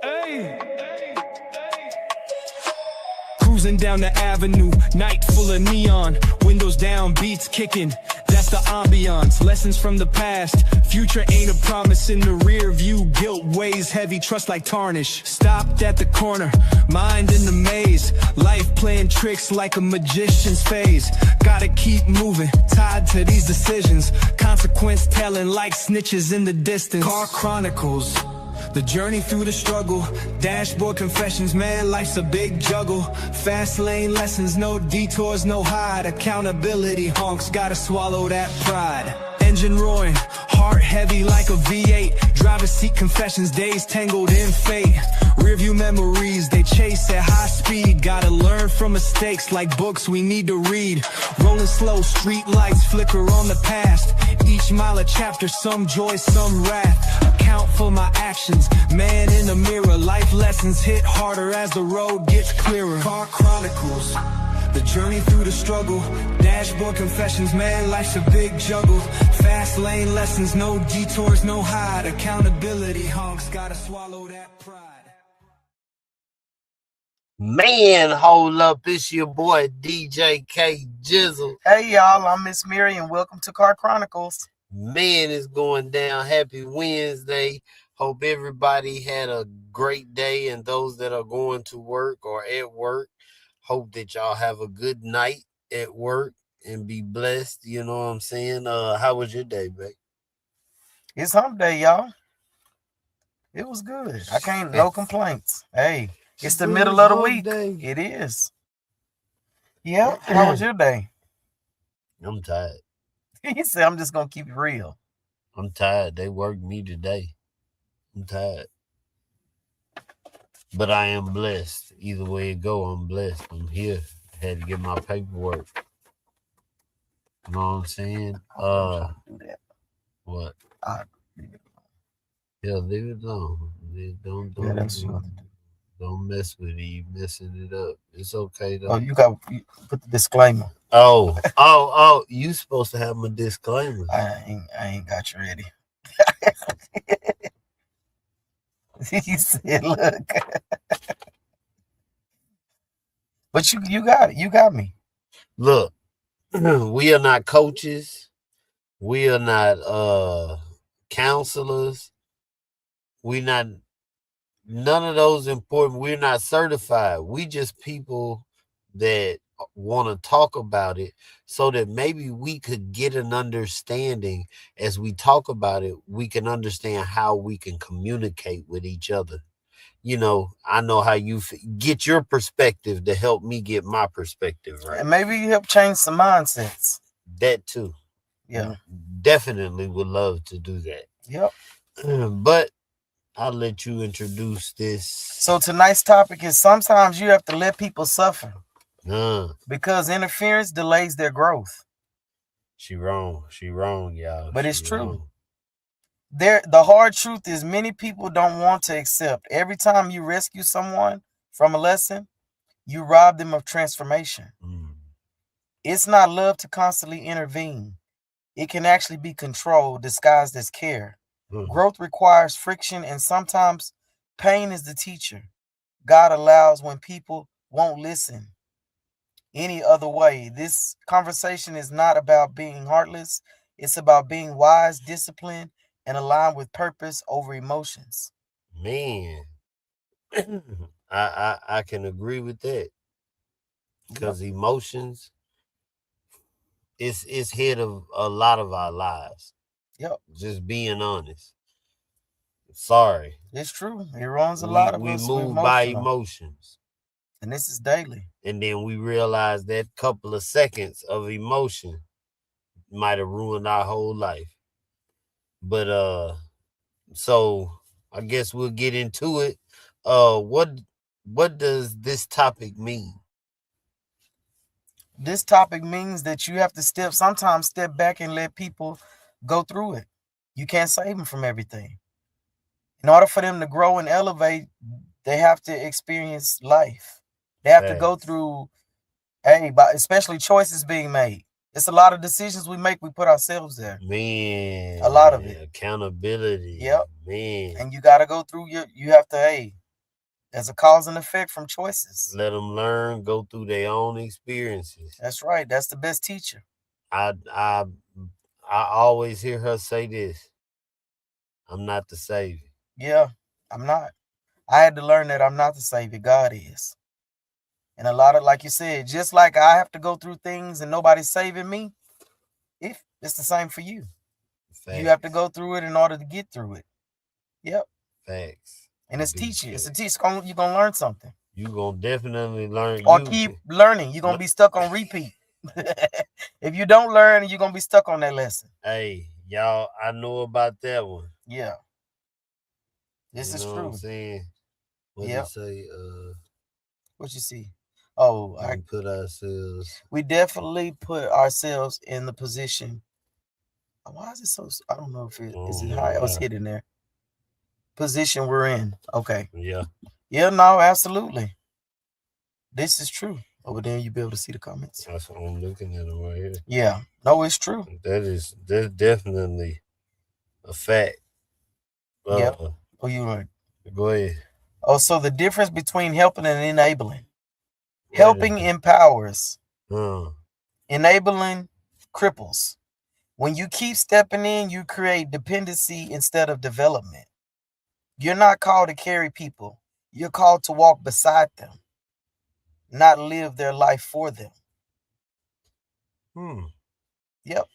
Hey. Cruising down the avenue, night full of neon, windows down, beats kicking. That's the ambiance, lessons from the past. Future ain't a promise in the rear view. Guilt weighs heavy, trust like tarnish. Stopped at the corner, mind in the maze. Life playing tricks like a magician's phase. Gotta keep moving, tied to these decisions. Consequence telling like snitches in the distance. Car Chronicles, the journey through the struggle. Dashboard confessions, man, life's a big juggle. Fast lane lessons, no detours, no hide. Accountability honks, gotta swallow that pride. Engine roaring, heart heavy like a V8. Driver's seat confessions, days tangled in fate. Rearview memories, they chase at high speed. Gotta learn from mistakes like books we need to read. Rolling slow, street lights flicker on the past. Each mile a chapter, some joy, some wrath. Account for my actions, man in the mirror. Life lessons hit harder as the road gets clearer. Car Chronicles, the journey through the struggle. Dashboard confessions, man, life's a big juggle. Fast lane lessons, no detours, no hide. Accountability honks, gotta swallow that pride. Man, hold up, it's your boy DJ KGIZZLE. Hey y'all, I'm Miss Mary and welcome to Car Chronicles. Man, it's going down. Happy Wednesday. Hope everybody had a great day, and those that are going to work or at work, hope that y'all have a good night at work and be blessed. You know what I'm saying? How was your day, babe? It's hump day, y'all. It was good. I can't, no complaints. Hey, it's the middle of the week. Day. It is. Yeah. How was your day? I'm tired. He said, I'm just going to keep it real. I'm tired. They worked me today. I'm tired. But I am blessed. Either way it go, I'm blessed. I'm here. Had to get my paperwork. You know what I'm saying? Do that. What? Leave it Yeah, leave it alone. Yeah, that's what Don't mess with it. You messing it up. It's okay though. Oh, you put the disclaimer. Oh, you supposed to have my disclaimer. I ain't got you ready. He said, look. But you got it. You got me. Look, we are not coaches. We are not counselors. We're not none of those important. We're not certified. We just people that want to talk about it so that maybe we could get an understanding. As we talk about it, we can understand how we can communicate with each other. You know, I know how you get your perspective to help me get my perspective, right? And maybe you help change some mindsets. That too. Yeah. Definitely would love to do that. Yep. But I'll let you introduce this. So tonight's topic is sometimes you have to let people suffer because interference delays their growth. She wrong, y'all. But it's true. The hard truth is many people don't want to accept. Every time you rescue someone from a lesson, you rob them of transformation. It's not love to constantly intervene. It can actually be control disguised as care. Growth requires friction, and sometimes pain is the teacher. God allows when people won't listen any other way. This conversation is not about being heartless. It's about being wise, disciplined, and aligned with purpose over emotions. Man, I can agree with that, because emotions is head of a lot of our lives. Yep. Just being honest. Sorry. It's true. It runs a lot of us. We move by emotions. And this is daily. And then we realize that couple of seconds of emotion might have ruined our whole life. But so I guess we'll get into it. What does this topic mean? This topic means that you have to sometimes step back and let people go through it. You can't save them from everything. In order for them to grow and elevate, they have to experience life. They have to go through, especially choices being made. It's a lot of decisions we make. We put ourselves there. Man, a lot of it. Accountability. Yep. Man. And you got to go through you have to, As a cause and effect from choices. Let them learn, go through their own experiences. That's right. That's the best teacher. I always hear her say this. I'm not the savior. Yeah, I'm not. I had to learn that I'm not the savior. God is. And a lot of, like you said, just like I have to go through things and nobody's saving me, it's the same for you. Facts. You have to go through it in order to get through it. Yep. Facts. And it's teaching. It's a teach. You're going to learn something. You're going to definitely learn. Or keep learning. You're going to be stuck on repeat. If you don't learn, you're going to be stuck on that lesson. Hey, y'all, I know about that one. Yeah. This is true. What I'm saying? What you say? What you see? Oh, we definitely put ourselves in the position. Why is it so? I don't know if is it high or it's hidden there. Position we're in. Okay. Yeah. Yeah. No. Absolutely. This is true. Over there, you be able to see the comments. That's what I'm looking at right here. Yeah. No, it's true. That's definitely a fact. Yeah. Oh, you right. Go ahead. Oh, so the difference between helping and enabling. Helping empowers. Enabling cripples. When you keep stepping in, you create dependency instead of development. You're not called to carry people. You're called to walk beside them, not live their life for them. Yep.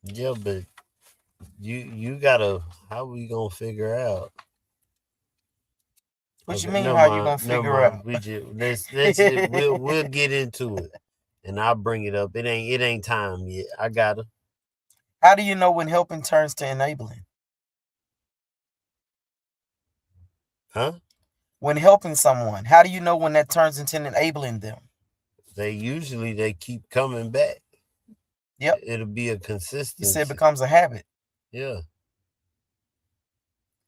Yeah, but you gotta. How we gonna figure out? What you mean? How you gonna figure out? We'll get into it, and I'll bring it up. It ain't time yet. I gotta. How do you know when helping turns to enabling? Huh? When helping someone, how do you know when that turns into enabling them? They keep coming back. Yep. It'll be a consistency. You said it becomes a habit. Yeah.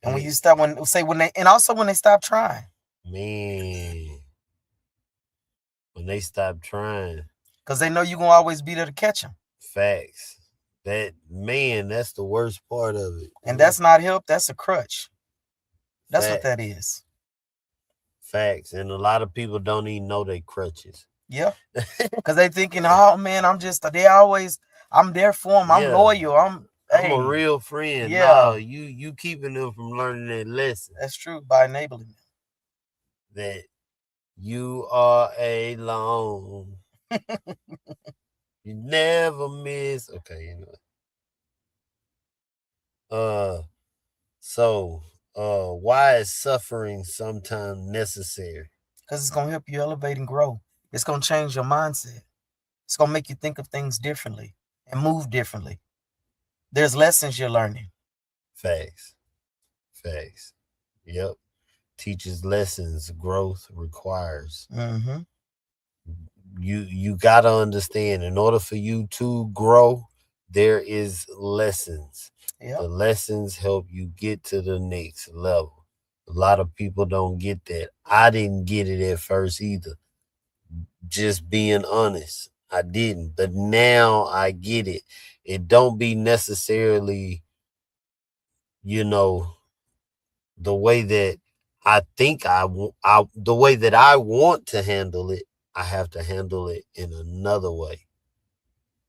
And when you stop, when they stop trying. Man. When they stop trying. Because they know you're gonna always be there to catch them. Facts. That's the worst part of it. And that's not help, that's a crutch. That's what that is. Facts. And a lot of people don't even know they crutches. Yeah. Because they thinking, oh man, I'm there for them. I'm loyal. I'm a real friend. Yeah. No, you keeping them from learning that lesson. That's true, by enabling them. That you are alone. You never miss. Okay, anyway. So why is suffering sometimes necessary? Because it's gonna help you elevate and grow. It's gonna change your mindset. It's gonna make you think of things differently and move differently. There's lessons you're learning. Facts. Yep. Teaches lessons. Growth requires. You gotta understand, in order for you to grow, there is lessons. Yep. The lessons help you get to the next level. A lot of people don't get that. I didn't get it at first either. Just being honest, I didn't, but now I get it. It don't be necessarily, the way that I think the way that I want to handle it. I have to handle it in another way.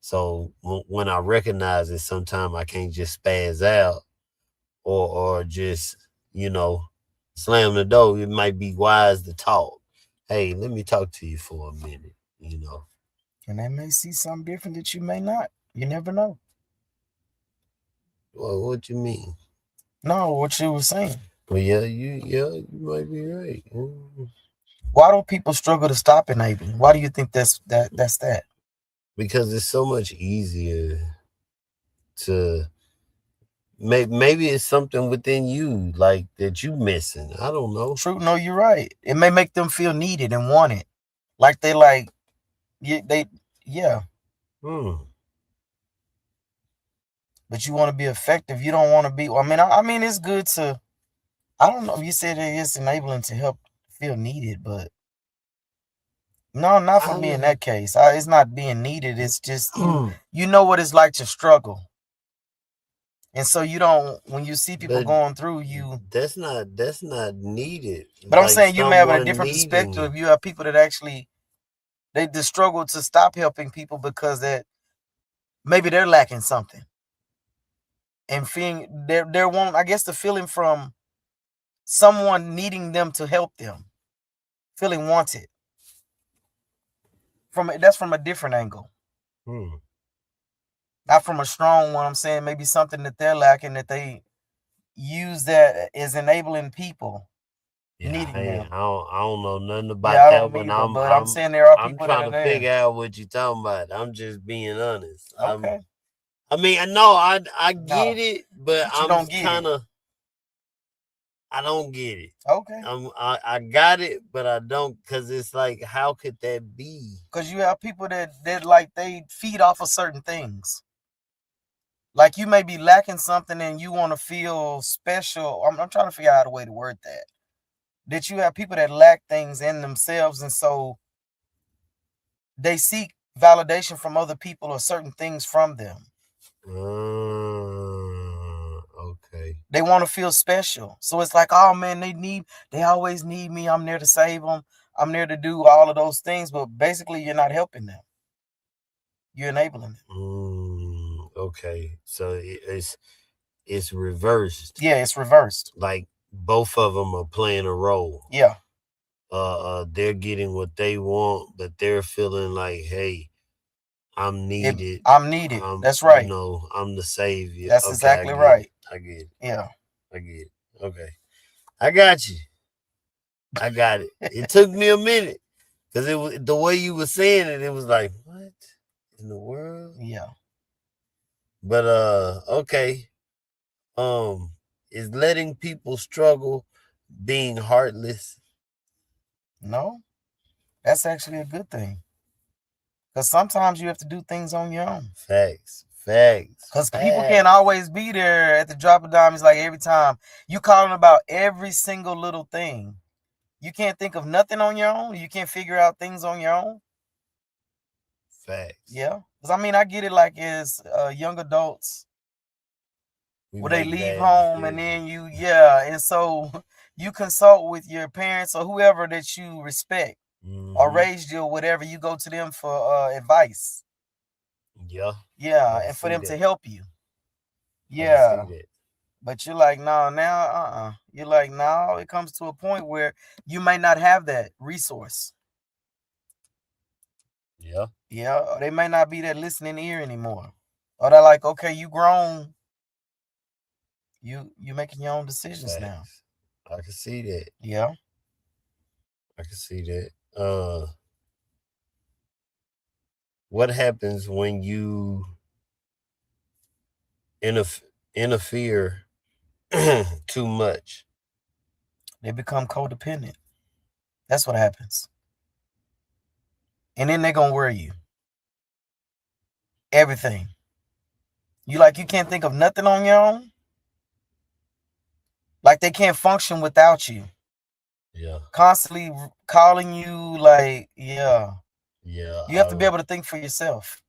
So when I recognize it, sometimes I can't just spaz out or just, slam the door. It might be wise to talk. Hey, let me talk to you for a minute, And they may see something different that you may not. You never know. Well, what you mean? No, what you were saying. Well, you might be right. Why do people struggle to stop enabling? Why do you think that's that? Because it's so much easier to maybe it's something within you like that you missing. I don't know. True, no, you're right. It may make them feel needed and wanted. Like they yeah. But you want to be effective. You don't want to be. I mean, it's good to. I don't know. You said it's enabling to help feel needed, but no, not for me in that case. It's not being needed. It's just you know what it's like to struggle. And so you don't, when you see people But going through, you. that's not needed. But I'm Like saying you may have a someone different needing. perspective. You have people that actually they just struggle to stop helping people because that maybe they're lacking something, and feeling they're one. I guess the feeling from someone needing them to help them, feeling wanted. That's from a different angle, not from a strong one. I'm saying maybe something that they're lacking that they use that as enabling people needing them. I don't know nothing about Yeah, I that don't one. either, but I'm saying there are I'm people that trying are to there. figure out what you're talking about. I'm just being honest. Okay. I mean, I know I get it, but you I'm don't get kind it. of I don't get it. Okay. I got it, but I don't, because it's like, how could that be? Because you have people that like they feed off of certain things. Like you may be lacking something and you want to feel special. I'm trying to figure out a way to word that. That you have people that lack things in themselves, and so they seek validation from other people or certain things from them. Okay. They want to feel special. So it's like, oh man, they always need me. I'm there to save them. I'm there to do all of those things. But basically, you're not helping them. You're enabling them. Okay. So it's reversed. Yeah, it's reversed. Like both of them are playing a role. Yeah. They're getting what they want, but they're feeling like, hey, I'm needed. I'm needed. That's right. You know, I'm the savior. That's exactly right. I get it. Yeah. I get it. Okay. I got you. I got it. It took me a minute because it was the way you were saying it. It was like, what in the world? Yeah. But okay. Is letting people struggle being heartless? No, that's actually a good thing. Because sometimes you have to do things on your own. Facts. Because people can't always be there at the drop of a dime. It's like every time you calling about every single little thing. You can't think of nothing on your own. You can't figure out things on your own. Facts. Yeah. Because I mean, I get it like as young adults. When they leave home and then and so you consult with your parents or whoever that you respect or raised you or whatever, you go to them for advice. Yeah. Yeah, and for them to help you. Yeah. But you're like, no, You're like, no, it comes to a point where you may not have that resource. Yeah. Yeah, or they may not be that listening ear anymore. Or they're like, okay, you grown. You making your own decisions now. I can see that. Yeah. I can see that. What happens when you interfere too much? They become codependent. That's what happens. And then they're gonna worry you. Everything. You can't think of nothing on your own. Like they can't function without you. Yeah. Constantly calling you yeah. Yeah. You have to be able to think for yourself.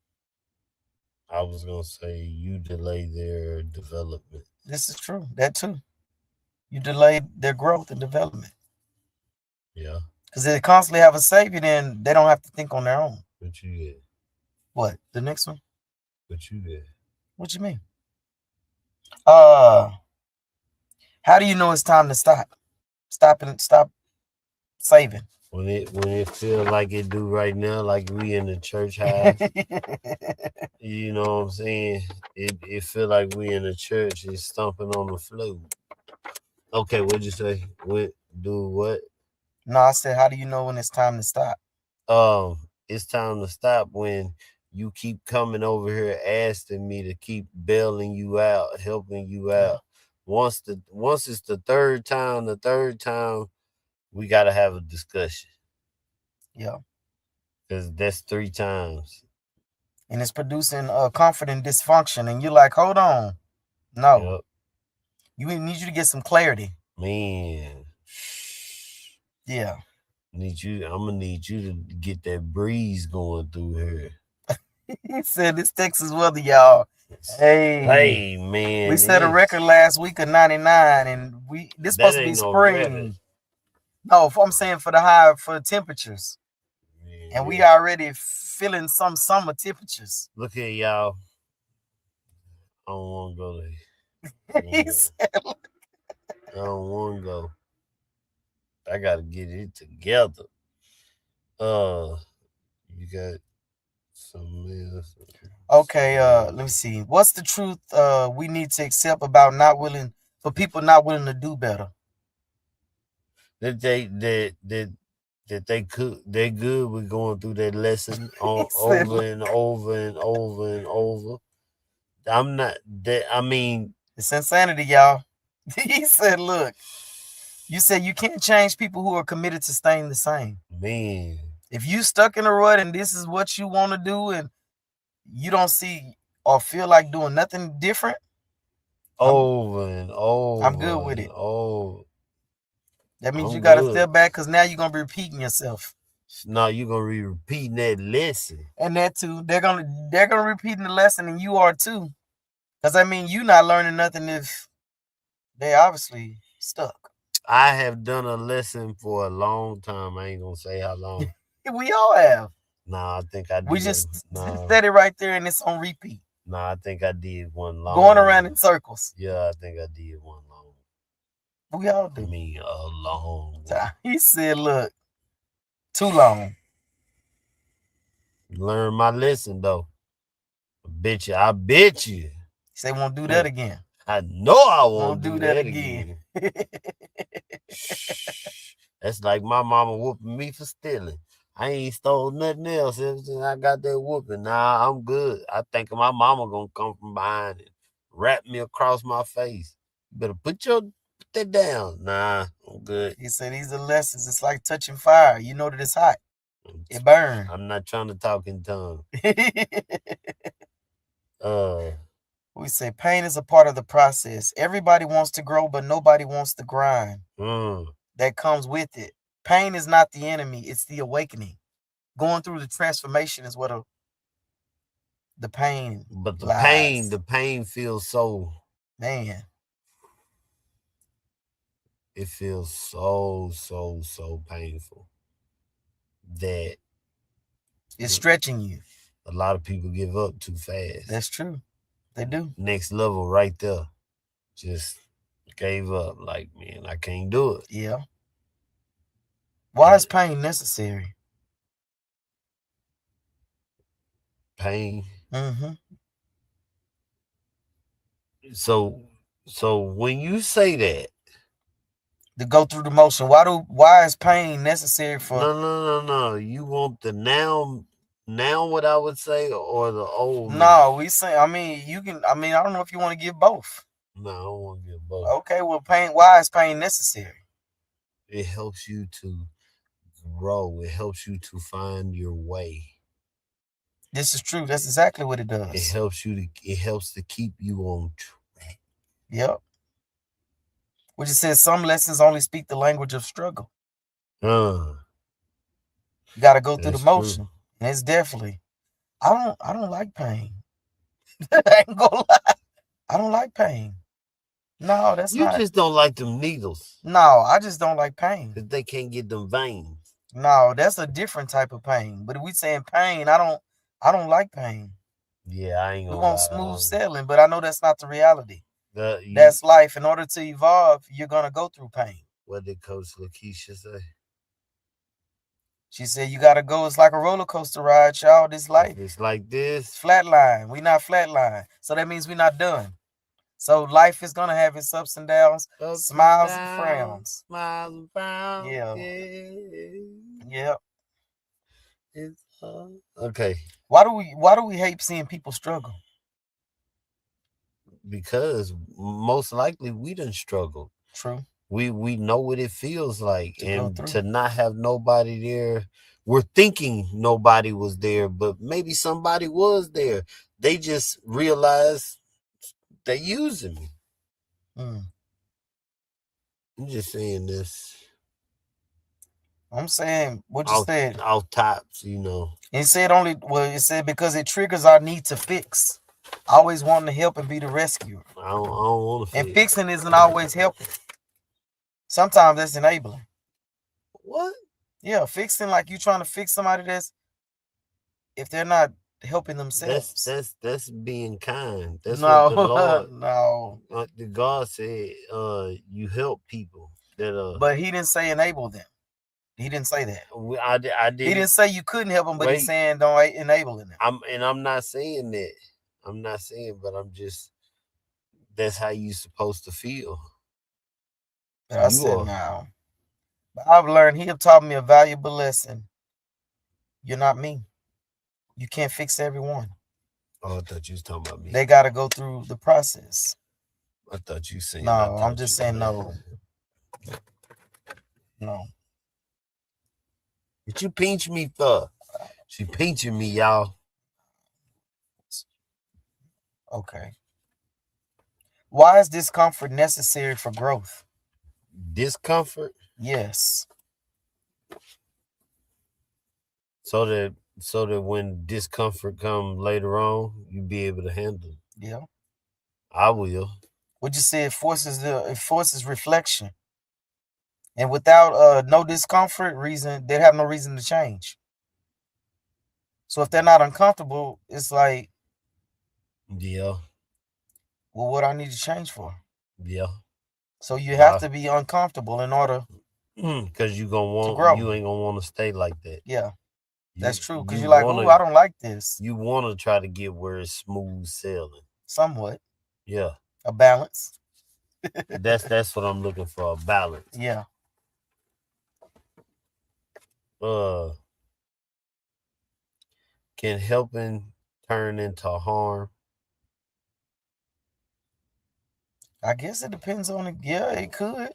I was gonna say you delay their development. This is true. That too. You delay their growth and development. Yeah. Because they constantly have a savior, then they don't have to think on their own. What you get? What? The next one? What you get? What you mean? How do you know it's time to stop? Stop saving. When it feel like it do right now, like we in the church house. You know what I'm saying? It feel like we in the church. It's stomping on the floor. Okay, what'd you say? Do what? No, I said, how do you know when it's time to stop? It's time to stop when you keep coming over here asking me to keep bailing you out, helping you out. Once it's the third time, we gotta have a discussion. Yeah. Because that's 3 times. And it's producing confident dysfunction. And you're like, hold on. No. Yep. You need you to get some clarity. Man. Yeah. I'm gonna need you to get that breeze going through here. He said this Texas weather, y'all. Hey, man, we set a record last week of 99, and this supposed to be spring. No, I'm saying for the temperatures, and we already feeling some summer temperatures. Look here, y'all. I don't want to go there. He said, I don't want to go. I got to get it together. You got something else? Okay, let me see. What's the truth we need to accept about people not willing to do better? That they're good with going through that lesson over and over and over and over. I'm not that. I mean, it's insanity, y'all. He said, "Look, you said you can't change people who are committed to staying the same. Man, if you stuck in a rut and this is what you want to do, and you don't see or feel like doing nothing different, over and over, I'm good with it. Oh, that means you got to step back, because now you're gonna be repeating yourself. No, you're gonna be repeating that lesson, and that too. They're gonna repeat the lesson, and you are too. Because I mean, you not learning nothing if they obviously stuck. I have done a lesson for a long time. I ain't gonna say how long. We all have. Nah, I think I did. We just said it right there, and it's on repeat. Nah, I think I did one long. Going around in circles. Yeah, I think I did one long. We all do. I mean, a long one. He said, "Look, too long." Learn my lesson though. I bet you. They won't do that again. I know I won't do that again. That's like my mama whooping me for stealing. I ain't stole nothing else ever since I got that whooping. Nah, I'm good. I think my mama gonna come from behind and wrap me across my face. You better put that down. Nah, I'm good. He said these are lessons. It's like touching fire. You know that it's hot. It burns. I'm not trying to talk in tongues. We say pain is a part of the process. Everybody wants to grow, but nobody wants the grind that comes with it. Pain is not the enemy. It's the awakening. Going through the transformation is what the pain. But the pain feels so, man. It feels so painful that it's stretching you. A lot of people give up too fast. That's true. They do. Next level right there. Just gave up. Like, man, I can't do it. Yeah. Why is pain necessary? Pain? Mm-hmm. So when you say that, to go through the motion, why is pain necessary for? No. You want the now what I would say, or the old? No, we say. I mean, you can. I mean, I don't know if you want to give both. No, I don't want to give both. Okay, well, pain. Why is pain necessary? It helps you to grow. It helps you to find your way. This is true. That's exactly what it does. It helps you to. It helps to keep you on track. Yep. Which it says some lessons only speak the language of struggle. You got to go through the motion. True. And it's definitely. I don't like pain. I ain't gonna lie. I don't like pain. No, that's not. You just don't like them needles. No, I just don't like pain. Because they can't get them veins. No, that's a different type of pain. But if we saying pain, I don't like pain. Yeah, I ain't gonna. We want smooth sailing, but I know that's not the reality. You, that's life. In order to evolve, you're gonna go through pain. What did Coach Lakeisha say? She said you gotta go. It's like a roller coaster ride, y'all. This life. It's like this. Flatline. We not flatline. So that means we're not done. So life is gonna have its ups and downs, smiles and frowns. Smiles and frowns. Yeah. Yep. It's okay. Why do we hate seeing people struggle? Because most likely we done struggled. True. We know what it feels like, and to not have nobody there. We're thinking nobody was there, but maybe somebody was there. They just realized they using me. I'm just saying this. I'm saying what you said. Off tops, you know. It said it said because it triggers our need to fix. Always wanting to help and be the rescuer. I don't want to fix. And fixing isn't always helping. Sometimes that's enabling. What? Yeah, fixing, like you trying to fix somebody if they're not helping themselves. That's being kind. That's no, what the Lord. no. The God said, you help people that But He didn't say enable them. He didn't say that. I didn't. He didn't say you couldn't help them, but He's saying don't enable them. I'm not saying that. I'm not saying, but I'm just. That's how you supposed to feel. But I said now. But I've learned. He have taught me a valuable lesson. You're not me. You can't fix everyone. Oh, I thought you was talking about me. They got to go through the process. I thought you saying. No, I'm just saying no. No. What you pinch me for? She pinching me, y'all. Okay. Why is discomfort necessary for growth? Discomfort? Yes. So that when discomfort comes later on, you be able to handle it. Yeah. I will. Would you say it forces reflection? And without no discomfort, they'd have no reason to change. So if they're not uncomfortable, it's like, yeah. Well, what I need to change for? Yeah. So you have to be uncomfortable in order. Because you ain't gonna want to stay like that. Yeah. That's true. Because you're like, oh, I don't like this. You want to try to get where it's smooth sailing. Somewhat. Yeah. A balance. That's what I'm looking for, a balance. Yeah. Can helping turn into harm? I guess it depends on it. Yeah, it could.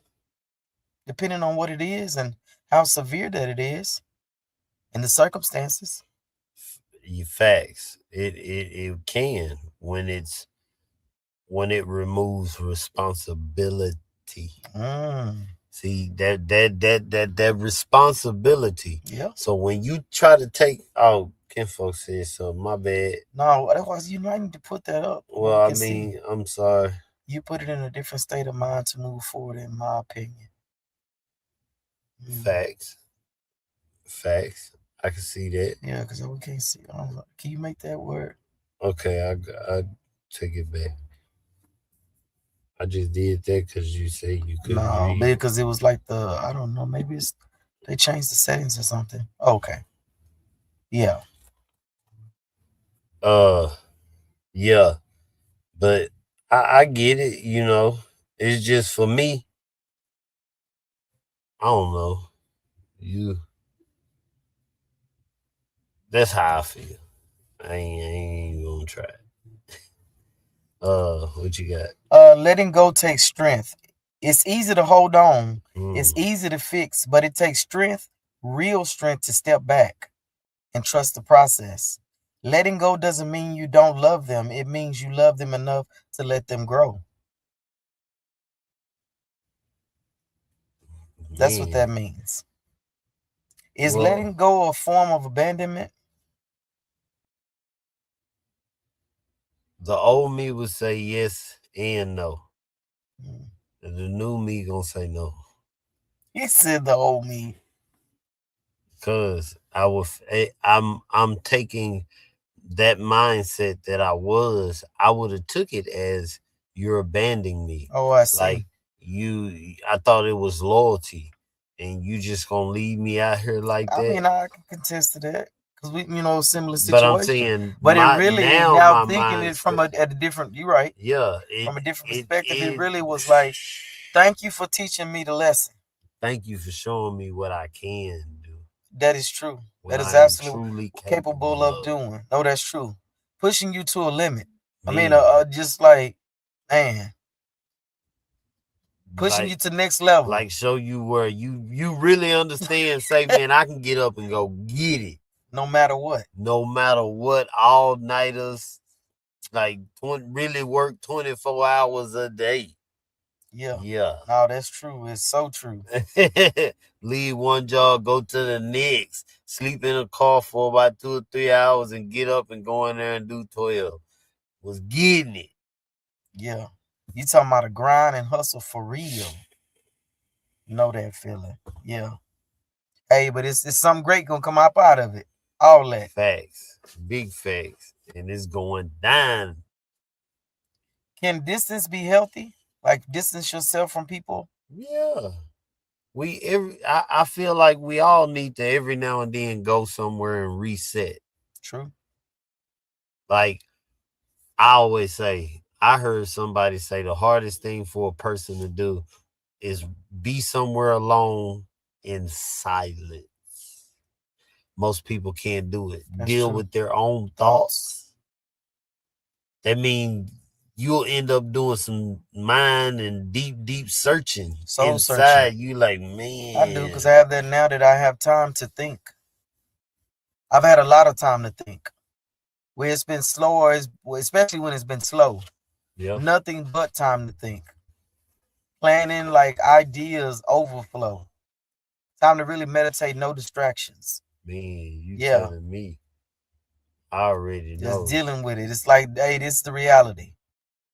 Depending on what it is and how severe that it is and the circumstances. Facts. It can when it removes responsibility. See that responsibility. Yeah. So when you try to take Kinfolk said something, my bad. No, that was you might need to put that up. Well, I mean, I'm sorry. You put it in a different state of mind to move forward, in my opinion. Facts. I can see that. Yeah, because we can't see. Can you make that word? Okay, I take it back. I just did that because you said you couldn't read. No, because it was like I don't know, maybe they changed the settings or something. Okay. Yeah. Yeah. But I get it, It's just for me. I don't know. That's how I feel. I ain't gonna try it. What you got? Letting go takes strength. It's easy to hold on. It's easy to fix, but it takes strength, real strength, to step back and trust the process. Letting go doesn't mean you don't love them. It means you love them enough to let them grow. That's what that means. Is letting go a form of abandonment? The old me would say yes and no. The new me gonna say no. He said the old me. Cause I'm taking that mindset that I would have took it as you're abandoning me. Oh, I see. Like I thought it was loyalty, and you just gonna leave me out here like that. I mean, I can contest to that because we, similar situation. But I'm saying, it really now thinking it from at a different. You're right. Yeah, from a different perspective, it really was like, thank you for teaching me the lesson. Thank you for showing me what I can do. That is true. That is absolutely capable of doing. No, that's true. Pushing you to a limit. I mean, just like, man, pushing you to the next level. Like show you where you really understand. Say, man, I can get up and go get it. No matter what. No matter what. All nighters, like really work 24 hours a day. Yeah. Yeah. No, that's true. It's so true. Leave one job, go to the next, sleep in a car for about 2 or 3 hours, and get up and go in there and do 12. was getting it. Yeah. You talking about a grind and hustle for real. Know that feeling. Yeah. Hey, but it's something great gonna come up out of it. All that. Facts. Big facts. And it's going down. Can distance be healthy? Like distance yourself from people? Yeah. I feel like we all need to every now and then go somewhere and reset. True. Like I always say, I heard somebody say the hardest thing for a person to do is be somewhere alone in silence. Most people can't do it. That's Deal true. with their own thoughts. That means you'll end up doing some mind and deep searching Soul inside. searching. You like, man. I do, because I have that now that I have time to think. I've had a lot of time to think. Where it's been slower, especially when it's been slow. Yep. Nothing but time to think. Planning, like ideas overflow. Time to really meditate, no distractions. Man, you Yeah. telling me. I already know. Just dealing with it. It's like, hey, this is the reality.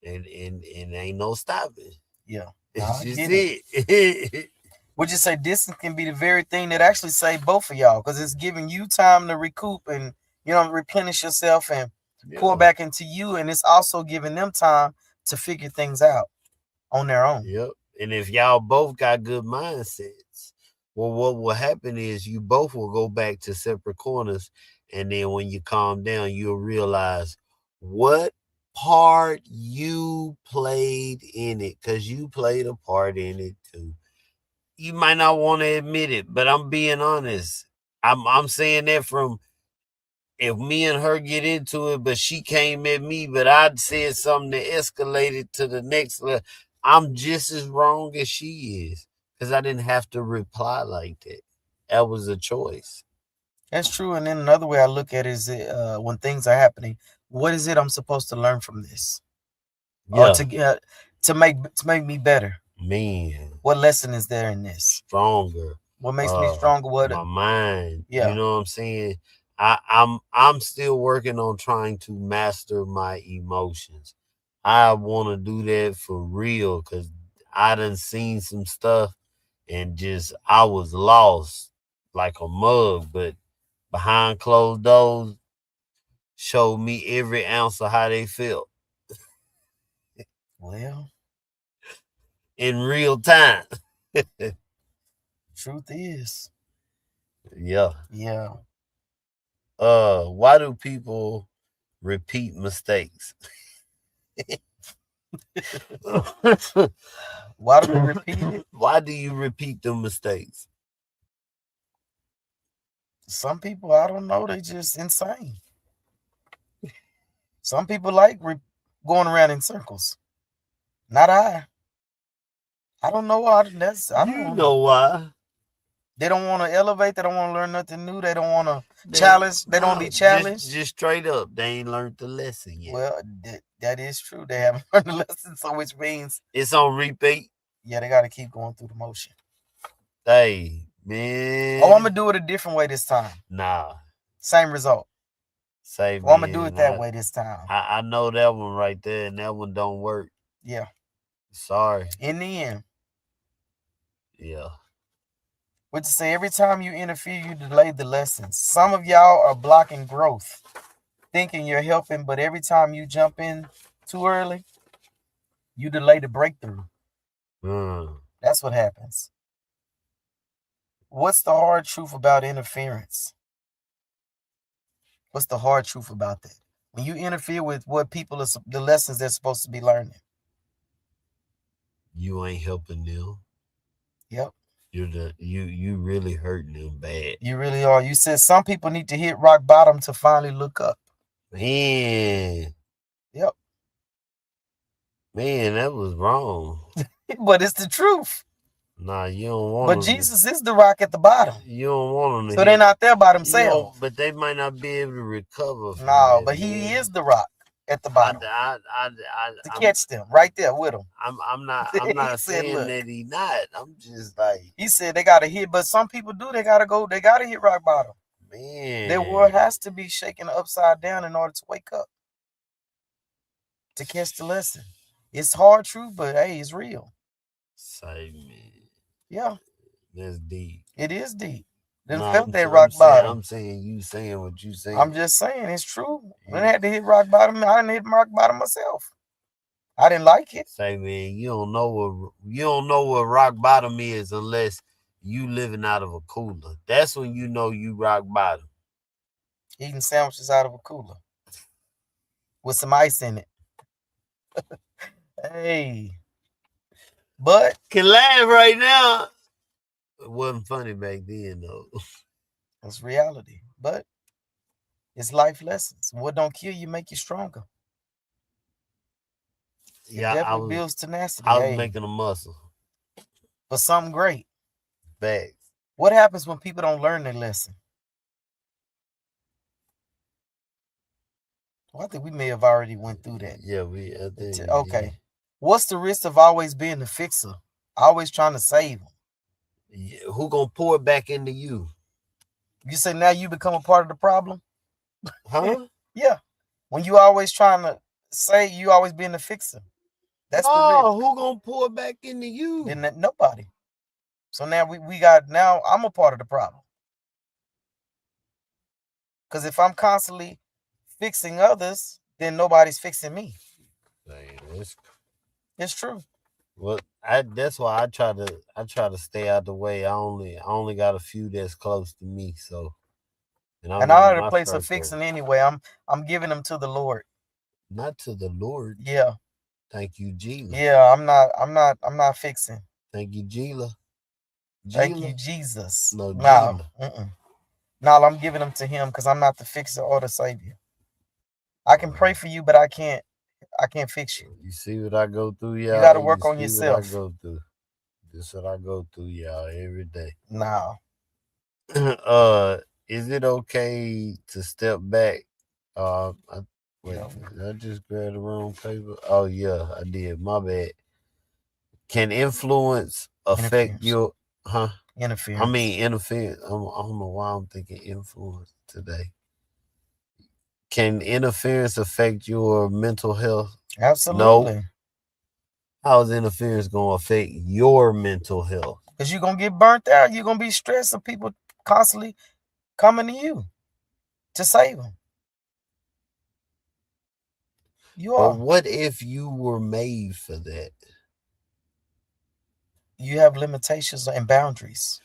And ain't no stopping. Yeah. It's I just get it. Would you say distance can be the very thing that actually saved both of y'all? Because it's giving you time to recoup and, replenish yourself and pour back into you. And it's also giving them time to figure things out on their own. Yep. And if y'all both got good mindsets, well, what will happen is you both will go back to separate corners. And then when you calm down, you'll realize what part you played in it, because you played a part in it too. You might not want to admit it, but I'm being honest. I'm saying that from if me and her get into it, but she came at me, but I'd said something that escalated to the next level. I'm just as wrong as she is, because I didn't have to reply like that. That was a choice. That's true. And then another way I look at it is when things are happening, what is it I'm supposed to learn from this? Yeah. Or to make me better. Man. What lesson is there in this? Stronger. What makes me stronger? What my mind. Yeah. You know what I'm saying? I'm still working on trying to master my emotions. I want to do that for real, because I done seen some stuff and just I was lost like a mug, but behind closed doors showed me every ounce of how they felt. Well, in real time. Truth is. Yeah. Yeah. Why do people repeat mistakes? Why do we repeat it? Why do you repeat the mistakes? Some people, I don't know, they just insane. Some people like going around in circles. Not I. I don't know why. I don't know why. They don't want to elevate. They don't want to learn nothing new. They don't want to challenge. They don't be challenged. Just straight up. They ain't learned the lesson yet. Well, that is true. They haven't learned the lesson, so which means it's on repeat. Yeah, they got to keep going through the motion. Hey, man. Oh, I'm going to do it a different way this time. Nah. Same result. Same. I'm going to do it that way this time. I know that one right there, and that one don't work. Yeah. Sorry. In the end. Yeah. Which is say every time you interfere, you delay the lessons. Some of y'all are blocking growth, thinking you're helping, but every time you jump in too early, you delay the breakthrough. That's what happens. What's the hard truth about interference? What's the hard truth about that? When you interfere with what people are, the lessons they're supposed to be learning. You ain't helping them. Yep. You really hurting them bad. You really are. You said some people need to hit rock bottom to finally look up. Man. Yep. Man, that was wrong. But it's the truth. Nah, you don't want But Jesus is the rock at the bottom. You don't want them. So they're not there by themselves. But they might not be able to recover from No, that, but he is the rock at the bottom. To catch them right there with them. I'm not saying that he not. I'm just like, he said they gotta hit, but some people do, they gotta hit rock bottom. Man. Their world has to be shaken upside down in order to wake up. to catch the lesson. It's hard truth, but hey, it's real. Say, man. Yeah. That's deep. It is deep. Then No, felt that rock bottom. I'm saying you saying what you saying. I'm just saying it's true. When I had to hit rock bottom, I didn't hit rock bottom myself. I didn't like it. Say, man, you don't know what rock bottom is unless you living out of a cooler. That's when you know you rock bottom. Eating sandwiches out of a cooler with some ice in it. Hey. But can laugh right now. It wasn't funny back then, though. That's reality. But it's life lessons. What don't kill you make you stronger. It definitely builds tenacity. I was making a muscle. For something great. Facts. What happens when people don't learn their lesson? Well, I think we may have already went through that. Yeah, I think. Okay. Yeah. What's the risk of always being the fixer? Always trying to save them? Yeah, who gonna pour it back into you? You say now you become a part of the problem? Huh? Yeah. When you always trying to say you always being the fixer. That's the risk. Who gonna pour it back into you? Then nobody. So now now I'm a part of the problem. Because if I'm constantly fixing others, then nobody's fixing me. Man, it's true. Well, that's why I try to stay out the way. I only got a few that's close to me, so. And I'm in a place of fixing anyway. I'm giving them to the Lord. Not to the Lord. Yeah. Thank you, Gila. Yeah, I'm not fixing. Thank you, Gila. Thank you, Jesus. No, Gila. No, I'm giving them to him because I'm not the fixer or the savior. I can pray for you, but I can't fix you. You see what I go through, y'all? You got to work on yourself. What I go through. This is what I go through, y'all, every day. No. Is it okay to step back? Wait, did I just grab the wrong paper? Oh yeah, I did. My bad. Can influence affect your interference? I mean interference. I don't know why I'm thinking influence today. Can interference affect your mental health? Absolutely. No. How is interference going to affect your mental health? Because you're going to get burnt out. You're going to be stressed of people constantly coming to you to save them. You are. But what if you were made for that? You have limitations and boundaries.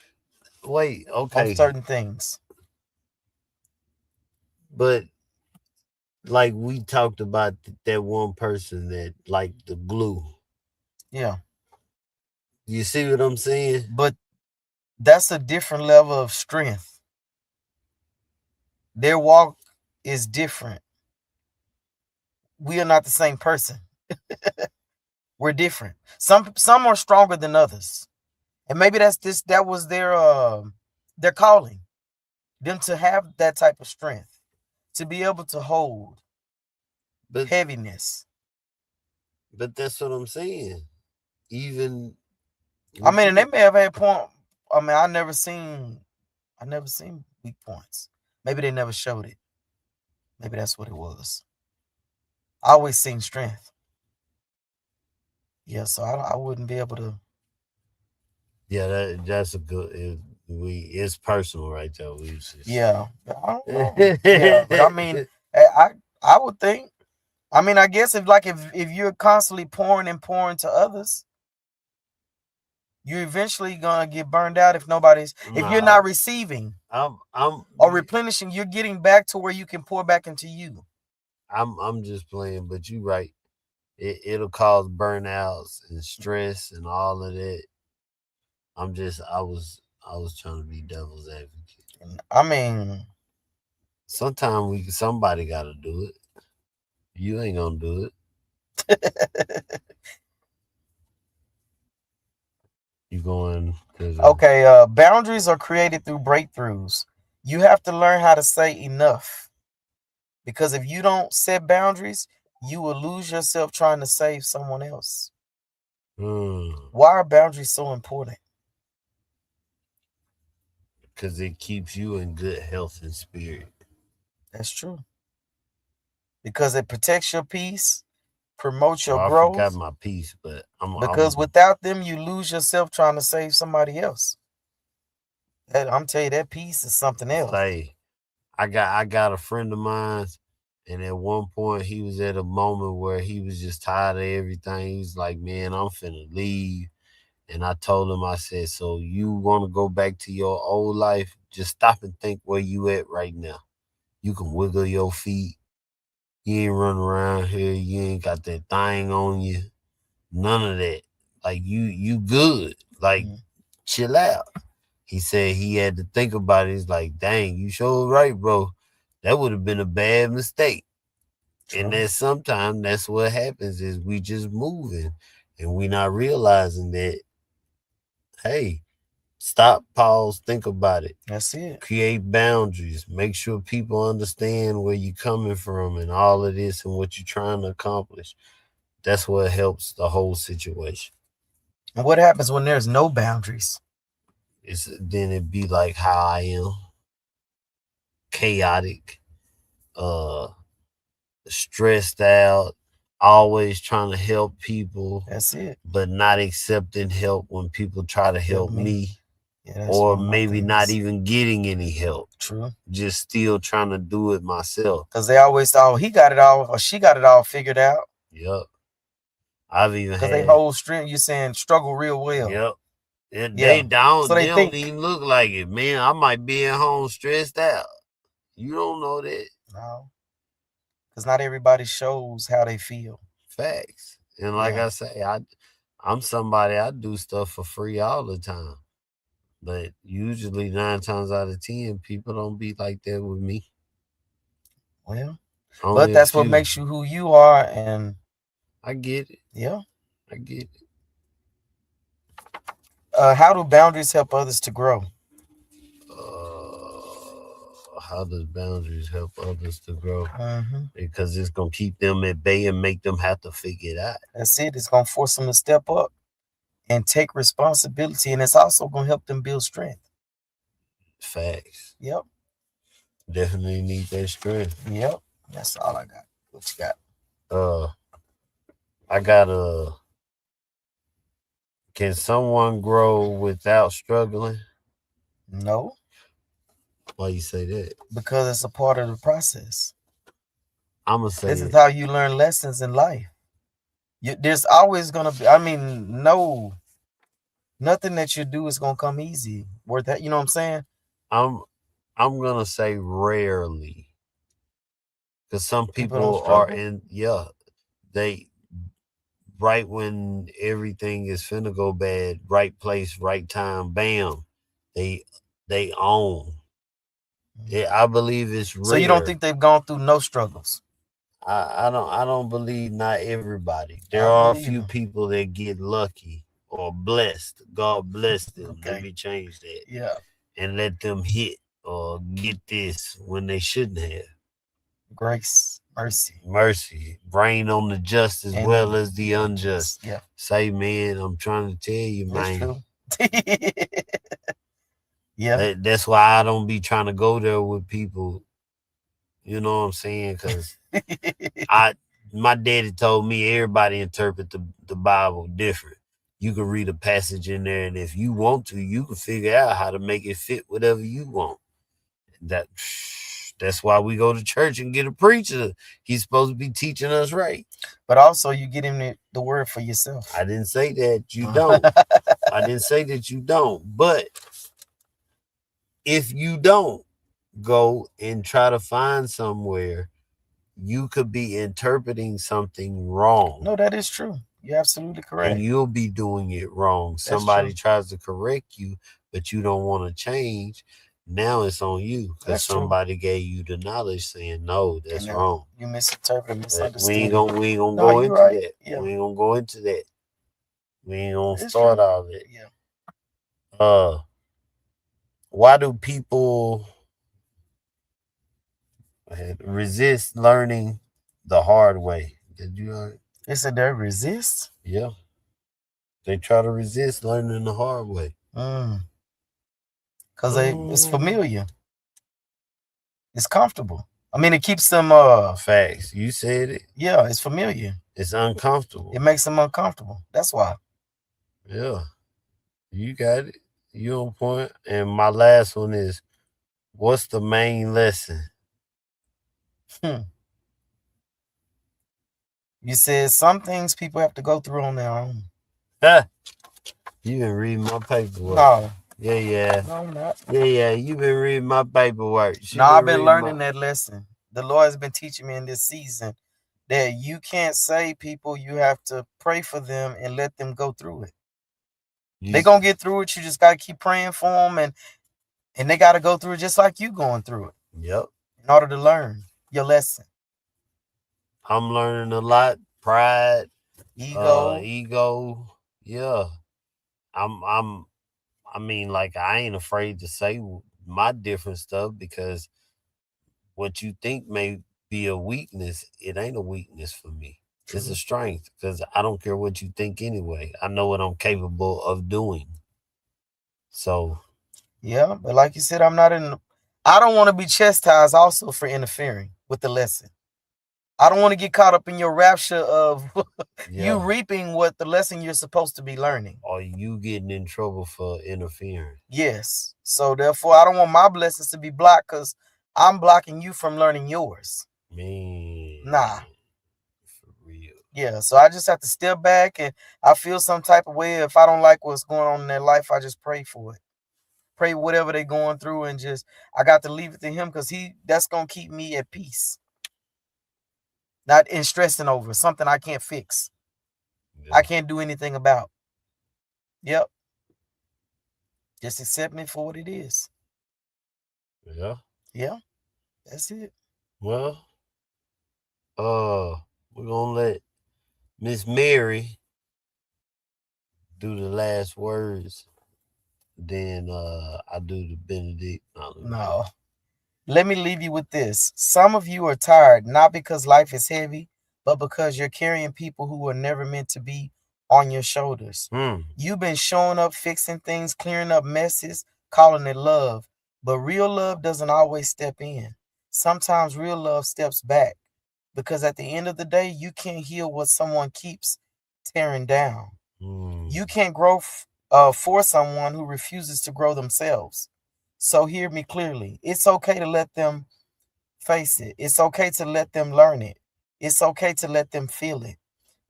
Wait, okay. On certain things. But like we talked about that one person that like the glue. Yeah. You see what I'm saying? But that's a different level of strength. Their walk is different. We are not the same person. We're different. Some are stronger than others. And maybe that was their calling. Them to have that type of strength. To be able to hold heaviness. But that's what I'm saying. Even I mean, and they may have had point. I mean, I never seen weak points. Maybe they never showed it. Maybe that's what it was. I always seen strength. Yeah, so I wouldn't be able to. Yeah, that's a good. It's personal, right there. Yeah, I don't know. Yeah, but I mean, I would think. I mean, I guess if you're constantly pouring to others, you're eventually gonna get burned out if you're not receiving. Or replenishing. You're getting back to where you can pour back into you. I'm just playing, but you're right. It'll cause burnouts and stress and all of that. I was trying to be devil's advocate. I mean, sometimes somebody got to do it. You ain't gonna do it. You going? Okay. Boundaries are created through breakthroughs. You have to learn how to say enough, because if you don't set boundaries, you will lose yourself trying to save someone else. Why are boundaries so important? Because it keeps you in good health and spirit. That's true. Because it protects your peace, promote your I growth. forgot my piece, but because without them, you lose yourself trying to save somebody else. I'm telling you, that piece is something else. Like, I got a friend of mine, and at one point he was at a moment where he was just tired of everything. He's like, man, I'm finna leave. And I told him, I said, so you want to go back to your old life? Just stop and think where you at right now. You can wiggle your feet. You ain't running around here. You ain't got that thing on you. None of that. Like, you good. Like, chill out. He said he had to think about it. He's like, dang, you sure right, bro. That would have been a bad mistake. True. And that sometimes that's what happens is we just moving and we not realizing that, hey, stop, pause, think about it. That's it. Create boundaries. Make sure people understand where you're coming from and all of this and what you're trying to accomplish. That's what helps the whole situation. And what happens when there's no boundaries? Then it'd be like how I am. Chaotic, stressed out, always trying to help people. That's it. But not accepting help when people try to help me. Yeah, or maybe not even getting any help. True. Just still trying to do it myself. Because they always thought he got it all or she got it all figured out. Yep. I've even had. Because they hold strength, you saying struggle real well. Yep. They don't even look like it, man. I might be at home stressed out. You don't know that. No. Because not everybody shows how they feel. Facts. And like I say, I'm somebody, I do stuff for free all the time. But usually 9 times out of 10, people don't be like that with me. Well, but that's what makes you who you are, and I get it. Yeah. I get it. How do boundaries help others to grow? How does boundaries help others to grow? Because it's going to keep them at bay and make them have to figure it out. That's it. It's going to force them to step up and take responsibility, and it's also going to help them build strength. Facts. Yep. Definitely need that strength. Yep. That's all I got. What you got? I got can someone grow without struggling? No. Why you say that? Because it's a part of the process. I'm going to say this is how you learn lessons in life. There's always going to be, nothing that you do is going to come easy. Worth that, you know what I'm saying? I'm going to say rarely. Because some people are right when everything is finna go bad, right place, right time, bam, they own. I believe it's rare. So you don't think they've gone through no struggles? I don't believe not everybody. There are a few people that get lucky or blessed. God bless them. Okay. Let me change that. Yeah. And let them hit or get this when they shouldn't have. Grace, mercy, rain on the just as well as the unjust. Yeah. Say, man, I'm trying to tell you, man. That's true. Yeah. That's why I don't be trying to go there with people. You know what I'm saying? Because my daddy told me everybody interpret the Bible different. You can read a passage in there, and if you want to, you can figure out how to make it fit whatever you want. That's why we go to church and get a preacher. He's supposed to be teaching us right. But also you get him the word for yourself. I didn't say that you don't. I didn't say that you don't. But if you don't go and try to find somewhere, you could be interpreting something wrong. No, that is true. You're absolutely correct. And you'll be doing it wrong. Somebody tries to correct you, but you don't want to change. Now it's on you because somebody gave you the knowledge saying, no, that's wrong. You misinterpreted, misunderstood. We ain't gonna go into that. Yeah. We ain't gonna go into that. We ain't gonna start all that. Yeah. Why do people resist learning the hard way? Did you know it? They said they resist? Yeah. They try to resist learning the hard way. Because it's familiar. It's comfortable. I mean, it keeps them Facts. You said it. Yeah, it's familiar. It's uncomfortable. It makes them uncomfortable. That's why. Yeah. You got it. You on point. And my last one is, what's the main lesson? You said some things people have to go through on their own. You been reading my paperwork. No. Yeah. No, I'm not. Yeah. You been reading my paperwork. No, I've been learning that lesson. The Lord has been teaching me in this season that you can't save people. You have to pray for them and let them go through it. They're going to get through it. You just got to keep praying for them. And they got to go through it just like you going through it. Yep. In order to learn your lesson. I'm learning a lot. Pride. Ego. Yeah. I mean, like, I ain't afraid to say my different stuff, because what you think may be a weakness, it ain't a weakness for me. True. It's a strength, because I don't care what you think anyway. I know what I'm capable of doing. So. Yeah, but like you said, I don't want to be chastised also for interfering with the lesson. I don't want to get caught up in your rapture of you reaping what the lesson you're supposed to be learning. Or you getting in trouble for interfering. Yes. So therefore, I don't want my blessings to be blocked because I'm blocking you from learning yours. Man. Nah. For real. Yeah. So I just have to step back, and I feel some type of way. If I don't like what's going on in their life, I just pray for it. Pray whatever they're going through, and I got to leave it to him, because that's going to keep me at peace. Not in stressing over something I can't fix. Yeah. I can't do anything about. Yep. Just accepting it for what it is. Yeah. Yeah. That's it. Well, we're gonna let Miss Mary do the last words. Then I do the benedict. No. Let me leave you with this. Some of you are tired, not because life is heavy, but because you're carrying people who were never meant to be on your shoulders. You've been showing up, fixing things, clearing up messes, calling it love. But real love doesn't always step in. Sometimes real love steps back, because at the end of the day, you can't heal what someone keeps tearing down. You can't grow for someone who refuses to grow themselves. So hear me clearly. It's okay to let them face it. It's okay to let them learn it. It's okay to let them feel it.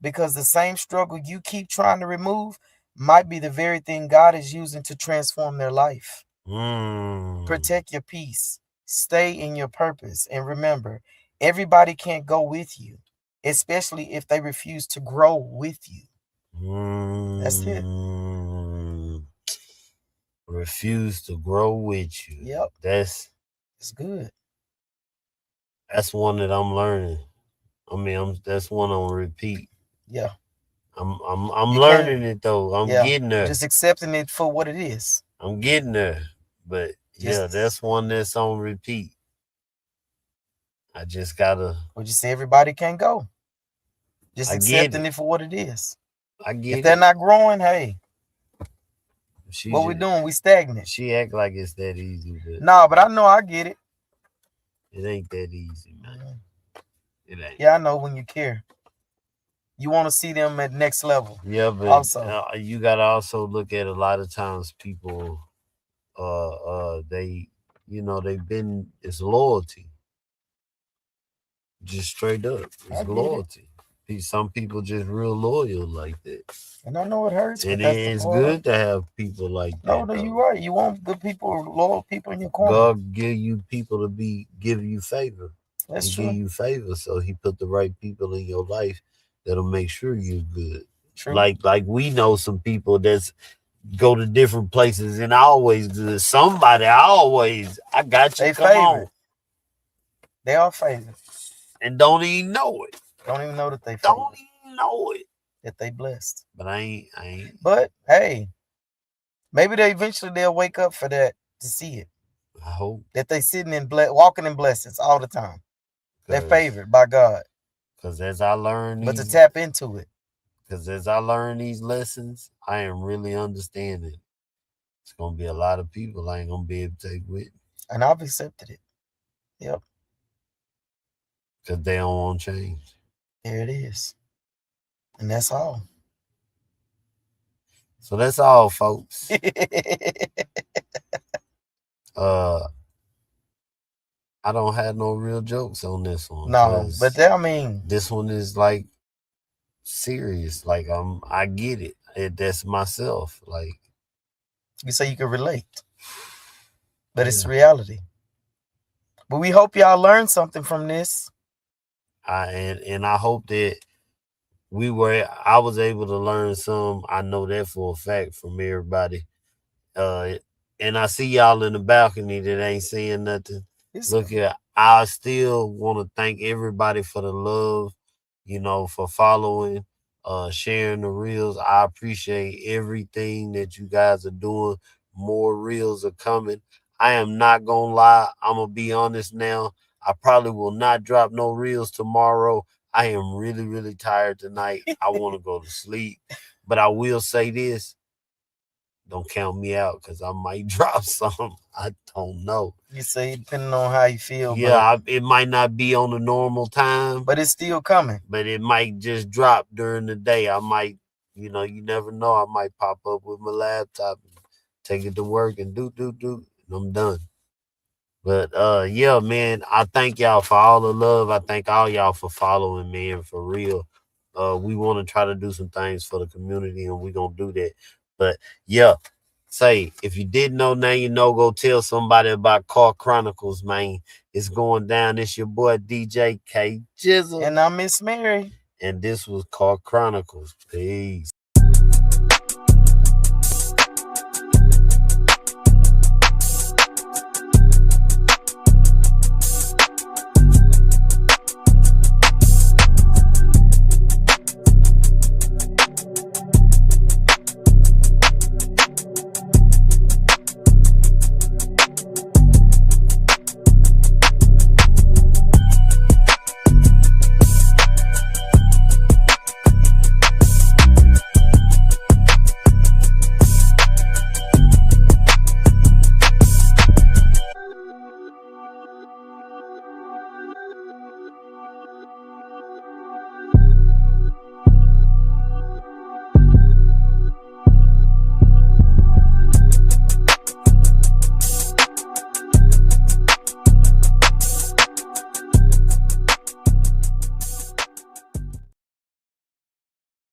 Because the same struggle you keep trying to remove might be the very thing God is using to transform their life. Protect your peace. Stay in your purpose. And remember, everybody can't go with you, especially if they refuse to grow with you. That's it. Refuse to grow with you. Yep. That's good. That's one that I'm learning. I mean, that's one on repeat. Yeah. I'm learning it though. I'm getting there. Just accepting it for what it is. I'm getting there. But that's one that's on repeat. I just gotta. Would you say everybody can't go? Just accepting it for what it is. I get it. If they're not growing, hey. What we doing? We stagnant. She act like it's that easy. But I know I get it. It ain't that easy, man. It ain't. Yeah, I know when you care. You want to see them at next level. Yeah, but also, you gotta also look at a lot of times people, it's loyalty. Just straight up, it's loyalty. Some people just real loyal like that. And I know it hurts. And it's good to have people like that. No, you're right. You want good people, loyal people in your corner. God give you people to give you favor. That's true. Give you favor, so He put the right people in your life that'll make sure you're good. True. Like we know some people that's go to different places and always good. Somebody I got you. They come favorite. On. They are favorite. And don't even know it. Don't even know that they don't even know it. That they blessed. But I ain't. But hey, maybe they'll wake up for that to see it. I hope that they sitting in walking in blessings all the time. They're favored by God. Because as I learn, to tap into it. Because as I learn these lessons, I am really understanding. It's gonna be a lot of people I ain't gonna be able to take with. And I've accepted it. Yep. Because they don't want change. There it is. And that's all. So that's all, folks. I don't have no real jokes on this one. No, but that, I mean, this one is like serious. Like I get it. That's myself. Like you say you can relate, but it's reality. But we hope y'all learned something from this. And I hope that I was able to learn some. I know that for a fact from everybody. And I see y'all in the balcony that ain't saying nothing. Look here, I still want to thank everybody for the love, for following, sharing the reels. I appreciate everything that you guys are doing. More reels are coming. I am not gonna lie. I'm gonna be honest now. I probably will not drop no reels tomorrow. I am really, really tired tonight. I want to go to sleep. But I will say this. Don't count me out because I might drop some. I don't know. You say depending on how you feel. Yeah, it might not be on the normal time. But it's still coming. But it might just drop during the day. I might, you never know. I might pop up with my laptop and take it to work and do, and I'm done. But yeah, man, I thank y'all for all the love. I thank all y'all for following, man, for real. We want to try to do some things for the community, and we're going to do that. But yeah, say, if you didn't know, now you know. Go tell somebody about Car Chronicles, man. It's going down. It's your boy DJ KGIZZLE. And I'm Miss Mary. And this was Car Chronicles. Peace.